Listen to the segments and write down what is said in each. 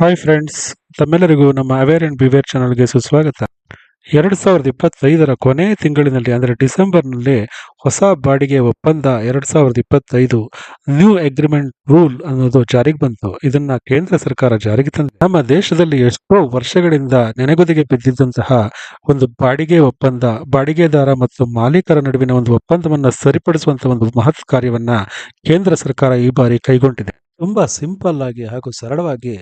Hi friends, ತಮ್ಮೆಲ್ಲರಿಗೂ ನಮ್ಮ aware and beware ಚಾನಲ್ಗೆ ಸುಸ್ವಾಗತ. 2025ರ ಕೊನೆ ತಿಂಗಳಿನಲ್ಲಿ ಅಂದರೆ ಡಿಸೆಂಬರ್ನಲ್ಲಿ ಹೊಸ ಬಾಡಿಗೆ ಒಪ್ಪಂದ 2025 ನ್ಯೂ ಅಗ್ರಿಮೆಂಟ್ ರೂಲ್ ಅನ್ನೋದು ಜಾರಿಗೆ ಬಂತು. ಇದನ್ನ ಕೇಂದ್ರ ಸರ್ಕಾರ ಜಾರಿಗೆ ತಂದಿದೆ. ನಮ್ಮ ದೇಶದಲ್ಲಿ ಎಷ್ಟೋ ವರ್ಷಗಳಿಂದ ನೆನೆಗುದಿಗೆ ಬಿದ್ದಿದ್ದಂತಹ ಒಂದು ಬಾಡಿಗೆ ಒಪ್ಪಂದ, ಬಾಡಿಗೆದಾರ ಮತ್ತು ಮಾಲೀಕರ ನಡುವಿನ ಒಂದು ಒಪ್ಪಂದವನ್ನ ಸರಿಪಡಿಸುವಂತ ಒಂದು ಮಹತ್ ಕಾರ್ಯವನ್ನ ಕೇಂದ್ರ ಸರ್ಕಾರ ಈ ಬಾರಿ ಕೈಗೊಂಡಿದೆ. ತುಂಬಾ ಸಿಂಪಲ್ ಆಗಿ ಹಾಗೂ ಸರಳವಾಗಿ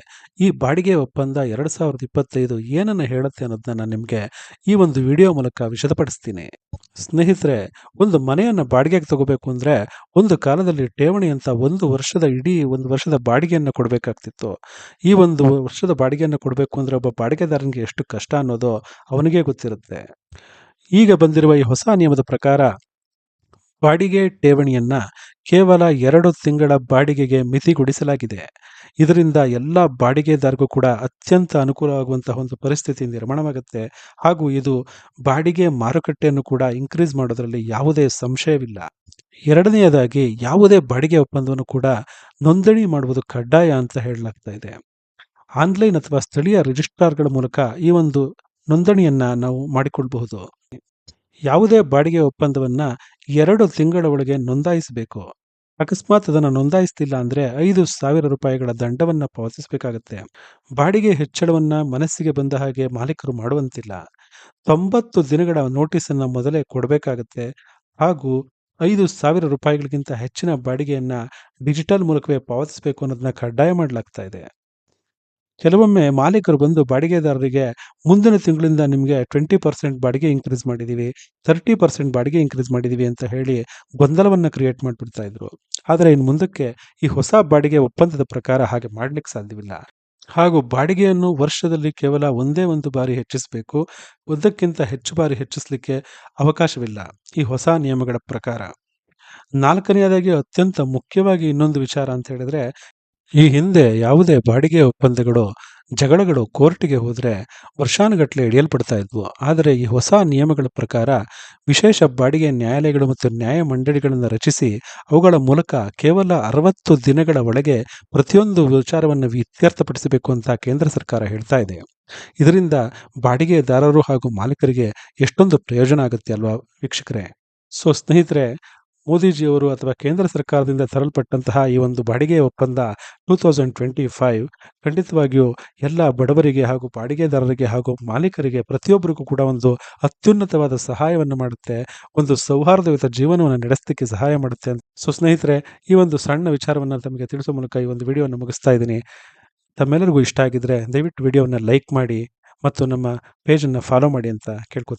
ಈ ಬಾಡಿಗೆ ಒಪ್ಪಂದ 2025 ಏನನ್ನ ಹೇಳುತ್ತೆ ಅನ್ನೋದನ್ನ ನಾನು ನಿಮಗೆ ಈ ಒಂದು ವಿಡಿಯೋ ಮೂಲಕ ವಿಶದಪಡಿಸ್ತೀನಿ. ಸ್ನೇಹಿತರೆ, ಒಂದು ಮನೆಯನ್ನ ಬಾಡಿಗೆಗೆ ತಗೋಬೇಕು ಅಂದ್ರೆ ಒಂದು ಕಾಲದಲ್ಲಿ ಠೇವಣಿ ಅಂತ ಒಂದು ವರ್ಷದ ಬಾಡಿಗೆಯನ್ನು ಕೊಡಬೇಕಾಗ್ತಿತ್ತು. ಈ ಒಂದು ವರ್ಷದ ಬಾಡಿಗೆಯನ್ನು ಕೊಡಬೇಕು ಅಂದ್ರೆ ಒಬ್ಬ ಬಾಡಿಗೆದಾರನಿಗೆ ಎಷ್ಟು ಕಷ್ಟ ಅನ್ನೋದು ಅವನಿಗೆ ಗೊತ್ತಿರುತ್ತೆ. ಈಗ ಬಂದಿರುವ ಈ ಹೊಸ ನಿಯಮದ ಪ್ರಕಾರ ಬಾಡಿಗೆ ಠೇವಣಿಯನ್ನ ಕೇವಲ 2 ತಿಂಗಳ ಬಾಡಿಗೆಗೆ ಮಿತಿಗೊಳಿಸಲಾಗಿದೆ. ಇದರಿಂದ ಎಲ್ಲ ಬಾಡಿಗೆದಾರರಿಗೂ ಕೂಡ ಅತ್ಯಂತ ಅನುಕೂಲವಾಗುವಂತಹ ಒಂದು ಪರಿಸ್ಥಿತಿ ನಿರ್ಮಾಣವಾಗುತ್ತೆ. ಹಾಗೂ ಇದು ಬಾಡಿಗೆ ಮಾರುಕಟ್ಟೆಯನ್ನು ಕೂಡ ಇನ್ಕ್ರೀಸ್ ಮಾಡೋದ್ರಲ್ಲಿ ಯಾವುದೇ ಸಂಶಯವಿಲ್ಲ. ಎರಡನೆಯದಾಗಿ, ಯಾವುದೇ ಬಾಡಿಗೆ ಒಪ್ಪಂದವನ್ನು ಕೂಡ ನೋಂದಣಿ ಮಾಡುವುದು ಕಡ್ಡಾಯ ಅಂತ ಹೇಳಲಾಗ್ತಾ ಇದೆ. ಆನ್ಲೈನ್ ಅಥವಾ ಸ್ಥಳೀಯ ರಿಜಿಸ್ಟ್ರಾರ್ಗಳ ಮೂಲಕ ಈ ಒಂದು ನೋಂದಣಿಯನ್ನ ನಾವು ಮಾಡಿಕೊಳ್ಳಬಹುದು. ಯಾವುದೇ ಬಾಡಿಗೆ ಒಪ್ಪಂದವನ್ನ 2 ತಿಂಗಳ ಒಳಗೆ ನೋಂದಾಯಿಸಬೇಕು. ಅಕಸ್ಮಾತ್ ಅದನ್ನು ನೋಂದಾಯಿಸ್ತಿಲ್ಲ ಅಂದ್ರೆ 5,000 ರೂಪಾಯಿಗಳ ದಂಡವನ್ನ ಪಾವತಿಸಬೇಕಾಗತ್ತೆ. ಬಾಡಿಗೆ ಹೆಚ್ಚಳವನ್ನ ಮನಸ್ಸಿಗೆ ಬಂದ ಹಾಗೆ ಮಾಲೀಕರು ಮಾಡುವಂತಿಲ್ಲ. 90 ದಿನಗಳ ನೋಟಿಸ್ ಅನ್ನ ಮೊದಲೇ ಕೊಡಬೇಕಾಗತ್ತೆ. ಹಾಗೂ 5,000 ರೂಪಾಯಿಗಳಿಗಿಂತ ಹೆಚ್ಚಿನ ಬಾಡಿಗೆಯನ್ನ ಡಿಜಿಟಲ್ ಮೂಲಕವೇ ಪಾವತಿಸಬೇಕು ಅನ್ನೋದನ್ನ ಕಡ್ಡಾಯ ಮಾಡಲಾಗ್ತಾ ಇದೆ. ಕೆಲವೊಮ್ಮೆ ಮಾಲೀಕರು ಬಂದು ಬಾಡಿಗೆದಾರರಿಗೆ ಮುಂದಿನ ತಿಂಗಳಿಂದ ನಿಮಗೆ 20% ಬಾಡಿಗೆ ಇನ್ಕ್ರೀಸ್ ಮಾಡಿದ್ದೀವಿ, 30% ಬಾಡಿಗೆ ಇನ್ಕ್ರೀಸ್ ಮಾಡಿದ್ದೀವಿ ಅಂತ ಹೇಳಿ ಗೊಂದಲವನ್ನು ಕ್ರಿಯೇಟ್ ಮಾಡಿಬಿಡ್ತಾ ಇದ್ರು. ಆದರೆ ಇನ್ನು ಮುಂದಕ್ಕೆ ಈ ಹೊಸ ಬಾಡಿಗೆ ಒಪ್ಪಂದದ ಪ್ರಕಾರ ಹಾಗೆ ಮಾಡಲಿಕ್ಕೆ ಸಾಧ್ಯವಿಲ್ಲ. ಹಾಗೂ ಬಾಡಿಗೆಯನ್ನು ವರ್ಷದಲ್ಲಿ ಕೇವಲ ಒಂದೇ ಒಂದು ಬಾರಿ ಹೆಚ್ಚಿಸಬೇಕು. ಒಂದಕ್ಕಿಂತ ಹೆಚ್ಚು ಬಾರಿ ಹೆಚ್ಚಿಸಲಿಕ್ಕೆ ಅವಕಾಶವಿಲ್ಲ ಈ ಹೊಸ ನಿಯಮಗಳ ಪ್ರಕಾರ. ನಾಲ್ಕನೆಯದಾಗಿ, ಅತ್ಯಂತ ಮುಖ್ಯವಾಗಿ ಇನ್ನೊಂದು ವಿಚಾರ ಅಂತ ಹೇಳಿದ್ರೆ, ಈ ಹಿಂದೆ ಯಾವುದೇ ಬಾಡಿಗೆ ಒಪ್ಪಂದಗಳು ಜಗಳಗಳು ಕೋರ್ಟಿಗೆ ಹೋದರೆ ವರ್ಷಾನುಗಟ್ಟಲೆ ಹಿಡಿಯಲ್ಪಡ್ತಾ ಇದ್ವು. ಆದರೆ ಈ ಹೊಸ ನಿಯಮಗಳ ಪ್ರಕಾರ ವಿಶೇಷ ಬಾಡಿಗೆ ನ್ಯಾಯಾಲಯಗಳು ಮತ್ತು ನ್ಯಾಯ ಮಂಡಳಿಗಳನ್ನು ರಚಿಸಿ ಅವುಗಳ ಮೂಲಕ ಕೇವಲ 60 ದಿನಗಳ ಒಳಗೆ ಪ್ರತಿಯೊಂದು ವಿಚಾರವನ್ನು ಇತ್ಯರ್ಥಪಡಿಸಬೇಕು ಅಂತ ಕೇಂದ್ರ ಸರ್ಕಾರ ಹೇಳ್ತಾ ಇದೆ. ಇದರಿಂದ ಬಾಡಿಗೆದಾರರು ಹಾಗೂ ಮಾಲೀಕರಿಗೆ ಎಷ್ಟೊಂದು ಪ್ರಯೋಜನ ಆಗುತ್ತೆ ಅಲ್ವಾ ವೀಕ್ಷಕರೇ? ಸೊ ಸ್ನೇಹಿತರೆ, ಮೋದಿಜಿಯವರು ಅಥವಾ ಕೇಂದ್ರ ಸರ್ಕಾರದಿಂದ ತರಲ್ಪಟ್ಟಂತಹ ಈ ಒಂದು ಬಾಡಿಗೆ ಒಪ್ಪಂದ 2025 ಖಂಡಿತವಾಗಿಯೂ ಎಲ್ಲ ಬಡವರಿಗೆ ಹಾಗೂ ಬಾಡಿಗೆದಾರರಿಗೆ ಹಾಗೂ ಮಾಲೀಕರಿಗೆ ಪ್ರತಿಯೊಬ್ಬರಿಗೂ ಕೂಡ ಒಂದು ಅತ್ಯುನ್ನತವಾದ ಸಹಾಯವನ್ನು ಮಾಡುತ್ತೆ. ಒಂದು ಸೌಹಾರ್ದಯುತ ಜೀವನವನ್ನು ನಡೆಸಲಿಕ್ಕೆ ಸಹಾಯ ಮಾಡುತ್ತೆ. ಸೊ ಸ್ನೇಹಿತರೆ, ಈ ಒಂದು ಸಣ್ಣ ವಿಚಾರವನ್ನು ತಮಗೆ ತಿಳಿಸುವ ಮೂಲಕ ಈ ಒಂದು ವಿಡಿಯೋವನ್ನು ಮುಗಿಸ್ತಾ ಇದ್ದೀನಿ. ತಮ್ಮೆಲ್ಲರಿಗೂ ಇಷ್ಟ ಆಗಿದ್ರೆ ದಯವಿಟ್ಟು ವಿಡಿಯೋವನ್ನು ಲೈಕ್ ಮಾಡಿ ಮತ್ತು ನಮ್ಮ ಪೇಜನ್ನು ಫಾಲೋ ಮಾಡಿ ಅಂತ ಕೇಳ್ಕೊತೀನಿ.